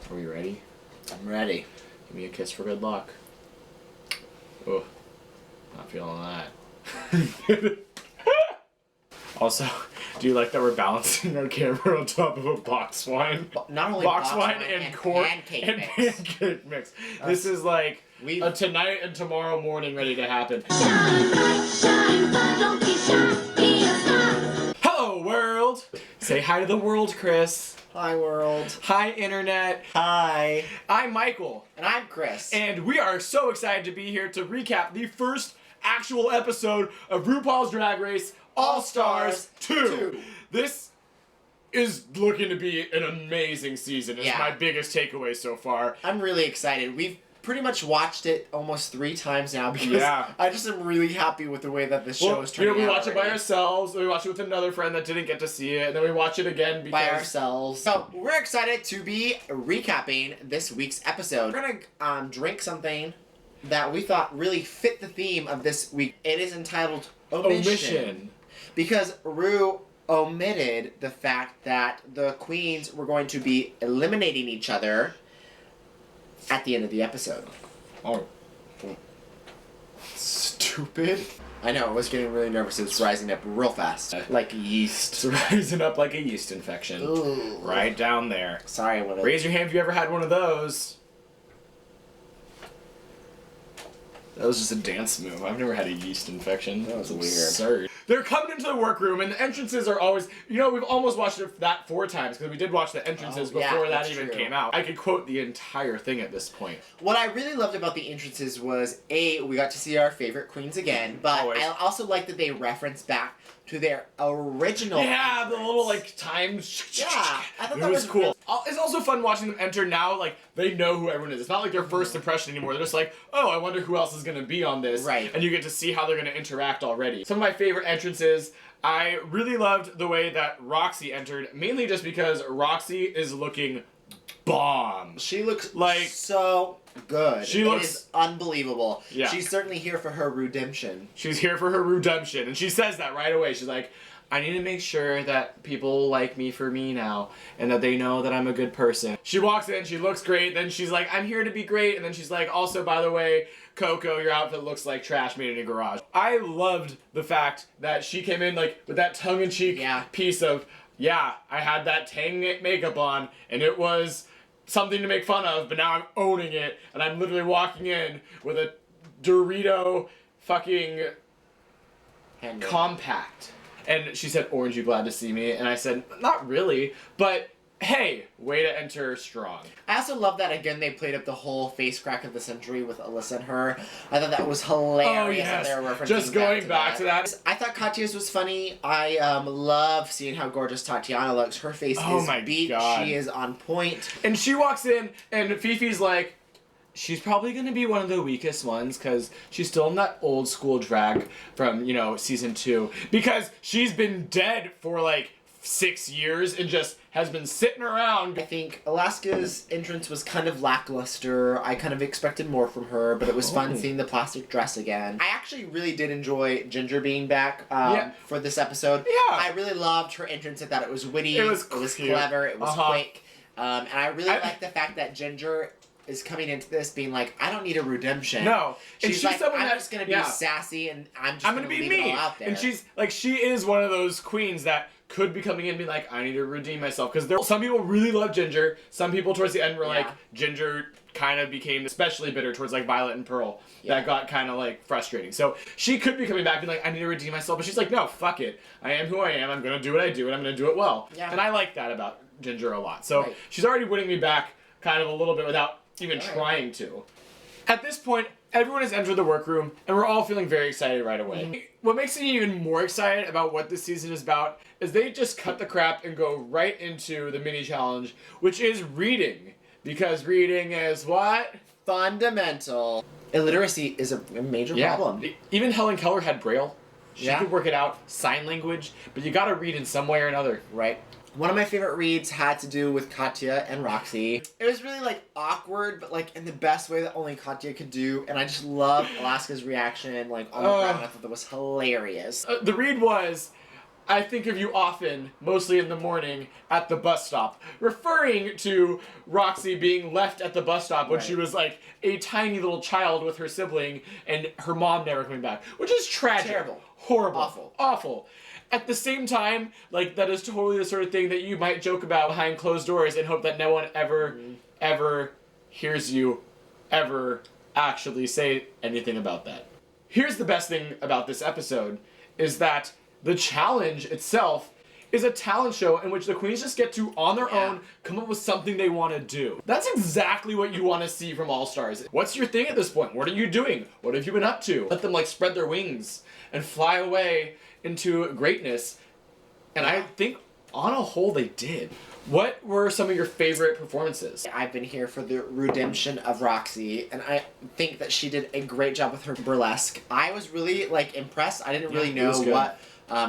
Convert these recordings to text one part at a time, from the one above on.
Are we ready? I'm ready. Give me a kiss for good luck. Oh, not feeling that. Also, do you like that we're balancing our camera on top of a box wine? Not only box wine and pancake mix. This is like a tonight and tomorrow morning ready to happen. Hello, world! Say hi to the world, Chris. Hi, world. Hi, internet. Hi. I'm Michael. And I'm Chris. And we are so excited to be here to recap the first actual episode of RuPaul's Drag Race All-Stars 2. This is looking to be an amazing season. It's my biggest takeaway so far. I'm really excited. We've pretty much watched it almost 3 times now because I just am really happy with the way that this show is turning out. We watch it by ourselves, we watch it with another friend that didn't get to see it, and then we watch it again by ourselves. So we're excited to be recapping this week's episode. We're gonna drink something that we thought really fit the theme of this week. It is entitled Omission. Because Ru omitted the fact that the queens were going to be eliminating each other at the end of the episode. Oh. Stupid. I know, I was getting really nervous. It was rising up real fast. Like yeast. It's rising up like a yeast infection. Ooh. Right down there. Sorry, I raise your hand if you ever had one of those. That was just a dance move. I've never had a yeast infection. That was weird. Absurd. They're coming into the workroom, and the entrances are always... You know, we've almost watched that 4 times, because we did watch the entrances before that even came out. I could quote the entire thing at this point. What I really loved about the entrances was, A, we got to see our favorite queens again, but I also like that they referenced back to their original entrance. The little, like, time... Yeah, I thought that was cool. Really... It's also fun watching them enter now, like, they know who everyone is. It's not like their first impression anymore. They're just like, oh, I wonder who else is going to be on this. Right. And you get to see how they're going to interact already. Some of my favorite entrances, I really loved the way that Roxy entered, mainly just because Roxy is looking bomb. She looks like so good. She looks... It is unbelievable. Yeah. She's certainly here for her redemption. She's here for her redemption. And she says that right away. She's like, I need to make sure that people like me for me now, and that they know that I'm a good person. She walks in, she looks great, then she's like, I'm here to be great, and then she's like, also, by the way, Coco, your outfit looks like trash made in a garage. I loved the fact that she came in, like, with that tongue-in-cheek piece of, I had that Tang makeup on, and it was something to make fun of, but now I'm owning it, and I'm literally walking in with a Dorito fucking compact. And she said, Orange, you glad to see me? And I said, not really, but hey, way to enter strong. I also love that, again, they played up the whole face crack of the century with Alyssa and her. I thought that was hilarious. Oh, yes. That they were referencing just going back to that. I thought Katya's was funny. I love seeing how gorgeous Tatiana looks. Her face is beat. God. She is on point. And she walks in, and Fifi's like, she's probably going to be one of the weakest ones because she's still in that old school drag from, you know, season 2. Because she's been dead for like 6 years and just has been sitting around. I think Alaska's entrance was kind of lackluster. I kind of expected more from her, but it was fun seeing the plastic dress again. I actually really did enjoy Ginger being back for this episode. Yeah. I really loved her entrance. I thought it was witty. It was clever. It was quick. And I really liked the fact that Ginger is coming into this being like, I don't need a redemption. No. She's like, I'm just going to be sassy and I'm just going to be me. It all out there. And she's like, she is one of those queens that could be coming in and be like, I need to redeem myself. Because some people really love Ginger. Some people towards the end were like, Ginger kind of became especially bitter towards like Violet and Pearl. That got kind of like frustrating. So she could be coming back and being like, I need to redeem myself. But she's like, no, fuck it. I am who I am. I'm going to do what I do and I'm going to do it well. Yeah. And I like that about Ginger a lot. So she's already winning me back kind of a little bit without even trying to. At this point, everyone has entered the workroom, and we're all feeling very excited right away. What makes me even more excited about what this season is about is they just cut the crap and go right into the mini challenge, which is reading. Because reading is what? Fundamental. Illiteracy is a major problem. Even Helen Keller had Braille. She could work it out, sign language, but you gotta read in some way or another. Right. One of my favorite reads had to do with Katya and Roxy. It was really, like, awkward, but, like, in the best way that only Katya could do. And I just loved Alaska's reaction, like, on the ground. I thought that was hilarious. The read was, I think of you often, mostly in the morning, at the bus stop. Referring to Roxy being left at the bus stop when she was like a tiny little child with her sibling and her mom never coming back. Which is tragic. Terrible. Horrible. Awful. Awful. At the same time, like, that is totally the sort of thing that you might joke about behind closed doors and hope that no one ever hears you ever actually say anything about that. Here's the best thing about this episode, is that the challenge itself is a talent show in which the queens just get to, on their own, come up with something they want to do. That's exactly what you want to see from All Stars. What's your thing at this point? What are you doing? What have you been up to? Let them, like, spread their wings and fly away into greatness. And I think, on a whole, they did. What were some of your favorite performances? I've been here for the redemption of Roxy, and I think that she did a great job with her burlesque. I was really, like, impressed. I didn't really know what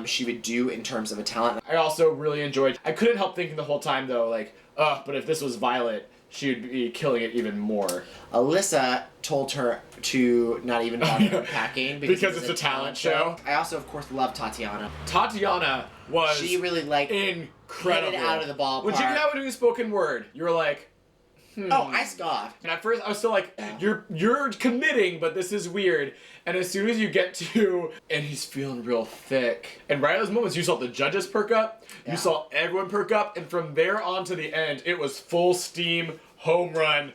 she would do in terms of a talent. I also really enjoyed, I couldn't help thinking the whole time though, like, but if this was Violet, she would be killing it even more. Alyssa told her to not even bother packing because it's a talent show. I also, of course, love Tatiana. Tatiana was she really, like, incredible. hit it out of the ballpark. When she came out with doing spoken word, you were like, Oh, I scoffed. And at first I was still like, you're committing, but this is weird. And as soon as you get to, and he's feeling real thick. And right at those moments, you saw the judges perk up, you saw everyone perk up, and from there on to the end, it was full steam, home run.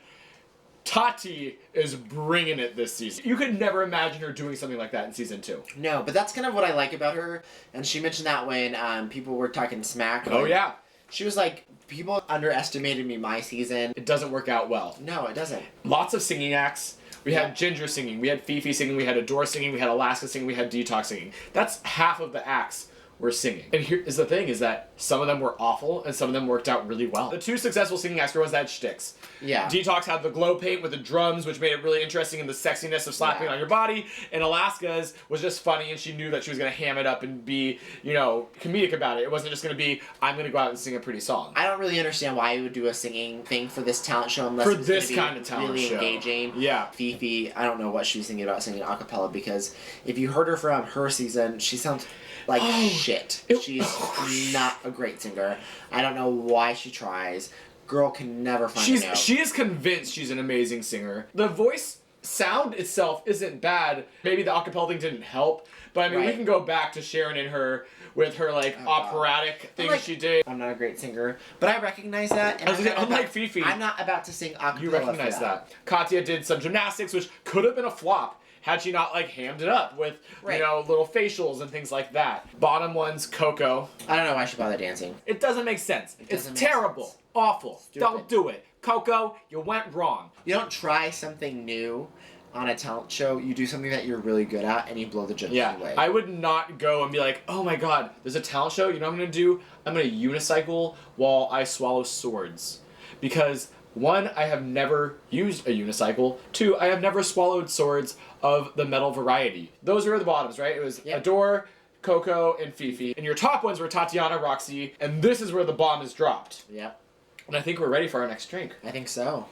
Tati is bringing it this season. You could never imagine her doing something like that in season 2. No, but that's kind of what I like about her. And she mentioned that when people were talking smack. Oh, yeah. She was like, people underestimated me my season. It doesn't work out well. No, it doesn't. Lots of singing acts. We had Ginger singing, we had Fifi singing, we had Adore singing, we had Alaska singing, we had Detox singing. That's half of the acts were singing. And here is the thing, is that some of them were awful and some of them worked out really well. The 2 successful singing acts were ones that had shticks. Yeah. Detox had the glow paint with the drums, which made it really interesting, and the sexiness of slapping on your body. And Alaska's was just funny, and she knew that she was going to ham it up and be, you know, comedic about it. It wasn't just going to be, I'm going to go out and sing a pretty song. I don't really understand why you would do a singing thing for this talent show unless for it's this gonna be kind of talent really show. Engaging. Yeah. Fifi, I don't know what she was thinking about singing a cappella, because if you heard her from her season, she sounds like shit. She's not a great singer. I don't know why she tries. Girl can never find a note. She is convinced she's an amazing singer. The voice sound itself isn't bad. Maybe the acapella thing didn't help, but I mean, we can go back to Sharon and her with her like operatic things she did. I'm not a great singer, but I recognize that. And unlike Fifi, I'm not about to sing acapella. You recognize that. Katya did some gymnastics, which could have been a flop had she not like hammed it up with you know, little facials and things like that. Bottom one's Coco. I don't know why she bothered dancing. It doesn't make sense. It's terrible. Awful. Stupid. Don't do it. Coco, you went wrong. You don't try something new on a talent show. You do something that you're really good at and you blow the judges away. I would not go and be like, oh my god, there's a talent show. You know what I'm going to do? I'm going to unicycle while I swallow swords. Because 1, I have never used a unicycle. 2, I have never swallowed swords of the metal variety. Those are the bottoms, right? It was Adore, Coco, and Fifi. And your top ones were Tatiana, Roxy, and this is where the bomb is dropped. Yep. And I think we're ready for our next drink. I think so.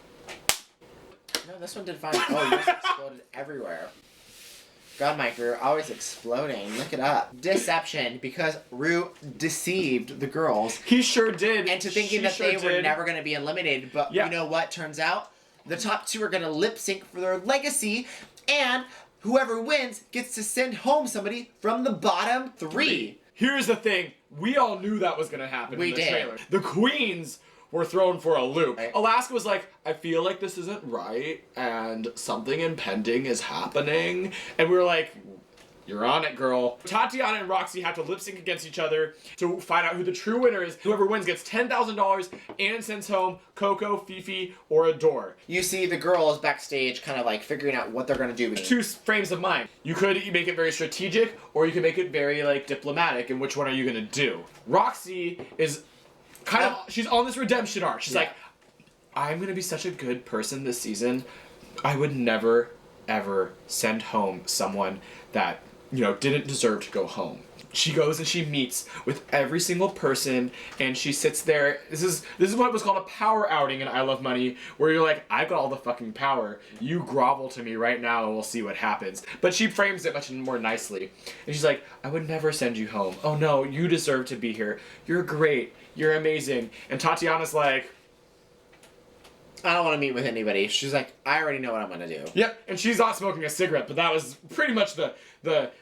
No, this one did fine. Oh, yours exploded everywhere. God, Mike, you're always exploding. Look it up. Deception, because Ru deceived the girls. He sure did. Into thinking that they were never going to be eliminated. But you know what? Turns out the top 2 are going to lip sync for their legacy, and whoever wins gets to send home somebody from the bottom 3. Here's the thing. We all knew that was going to happen in the trailer. The queens were thrown for a loop. Right. Alaska was like, I feel like this isn't right, and something impending is happening. And we were like, you're on it, girl. Tatiana and Roxy have to lip sync against each other to find out who the true winner is. Whoever wins gets $10,000 and sends home Coco, Fifi, or Adore. You see the girls backstage kind of like figuring out what they're going to do. 2 frames of mind. You could make it very strategic, or you could make it very like diplomatic, and which one are you going to do? Roxy is kind of, she's on this redemption arc. She's like, I'm going to be such a good person this season. I would never, ever send home someone that, you know, didn't deserve to go home. she goes and she meets with every single person, and she sits there. This is what was called a power outing in I Love Money, where you're like, I've got all the fucking power. You grovel to me right now and we'll see what happens. But she frames it much more nicely. And she's like, I would never send you home. Oh no, you deserve to be here. You're great. You're amazing. And Tatiana's like, I don't want to meet with anybody. She's like, I already know what I'm going to do. Yep, and she's not smoking a cigarette, but that was pretty much the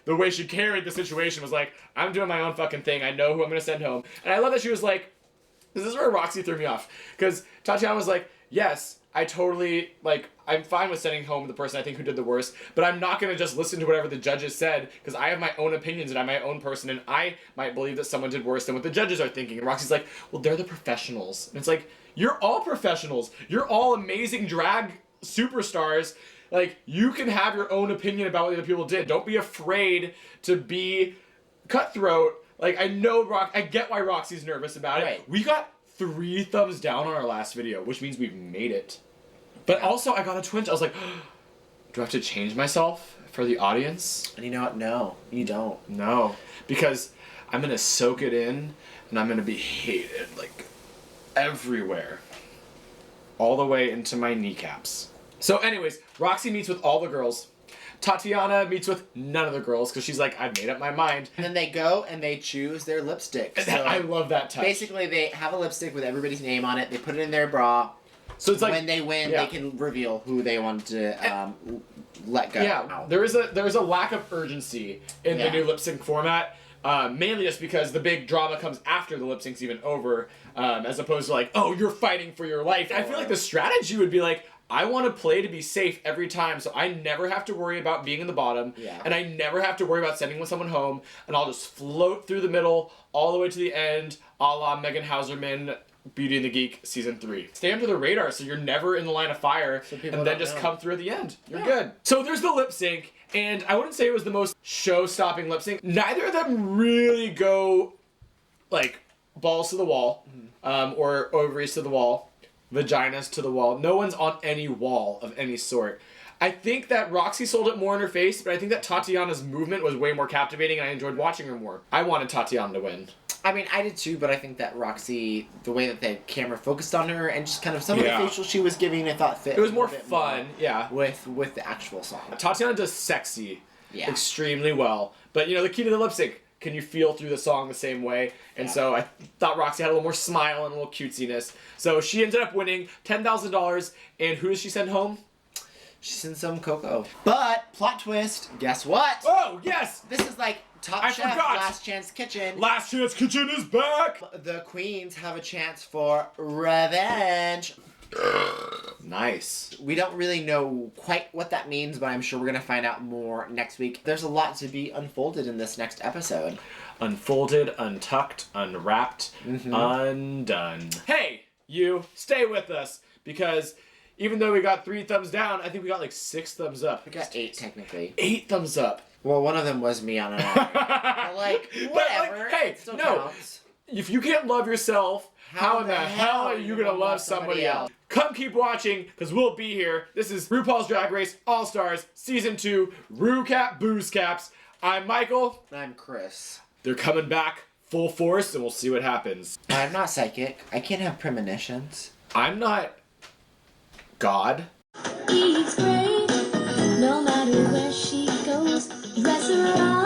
way she carried the situation, was like, I'm doing my own fucking thing. I know who I'm going to send home. And I love that she was like, this is where Roxy threw me off. Because Tatiana was like, yes, I totally, like, I'm fine with sending home the person I think who did the worst, but I'm not going to just listen to whatever the judges said, because I have my own opinions and I'm my own person, and I might believe that someone did worse than what the judges are thinking. And Roxy's like, well, they're the professionals. And it's like, you're all professionals. You're all amazing drag superstars. Like, you can have your own opinion about what the other people did. Don't be afraid to be cutthroat. Like, I get why Roxy's nervous about it. Right. We got 3 thumbs down on our last video, which means we've made it. But also, I got a twinge. I was like, do I have to change myself for the audience? And you know what? No, you don't. No, because I'm going to soak it in, and I'm going to be hated, like, everywhere. All the way into my kneecaps. So anyways, Roxy meets with all the girls. Tatiana meets with none of the girls, because she's like, I've made up my mind. And then they go and they choose their lipstick. So I love that touch. basically, they have a lipstick with everybody's name on it. They put it in their bra. So it's like, when they win, yeah. they can reveal who they want to let go. Yeah, there is a lack of urgency in the new lip sync format. Mainly just because the big drama comes after the lip sync's even over, as opposed to like, oh, you're fighting for your life. I feel like the strategy would be like, I want to play to be safe every time, so I never have to worry about being in the bottom, and I never have to worry about sending someone home, and I'll just float through the middle all the way to the end, a la Megan Hauserman, Beauty and the Geek Season 3. Stay under the radar so you're never in the line of fire, and then just come through at the end. You're good. So there's the lip sync, and I wouldn't say it was the most show-stopping lip sync. Neither of them really go, like, balls to the wall, or ovaries to the wall, vaginas to the wall. No one's on any wall of any sort. I think that Roxy sold it more in her face, but I think that Tatiana's movement was way more captivating, and I enjoyed watching her more. I wanted Tatiana to win. I mean, I did too, but I think that Roxy, the way that the camera focused on her and just kind of some of the facials she was giving, I thought fit. It was more fun, with the actual song. Tatiana does sexy extremely well, but you know, the key to the lip sync, can you feel through the song the same way? And so I thought Roxy had a little more smile and a little cutesiness. So she ended up winning $10,000, and who does she send home? She sends some cocoa. But, plot twist, guess what? Oh, yes! This is like Top Chef, Last Chance Kitchen. Last Chance Kitchen is back! The queens have a chance for revenge. Nice. We don't really know quite what that means, but I'm sure we're going to find out more next week. There's a lot to be unfolded in this next episode. Unfolded, untucked, unwrapped, undone. Hey, you, stay with us, because even though we got 3 thumbs down, I think we got like 6 thumbs up. We got 8 technically. 8 thumbs up. Well, one of them was me on an hour. Like, whatever. Like, hey, it still no. counts. If you can't love yourself, how in the hell are you going to love somebody else? Come keep watching, because we'll be here. This is RuPaul's Drag Race All-Stars Season 2, RuCap Boozecap's. I'm Michael. I'm Chris. They're coming back full force, and we'll see what happens. I'm not psychic. I can't have premonitions. I'm not God. Eats great, no matter where she goes. Dress her up.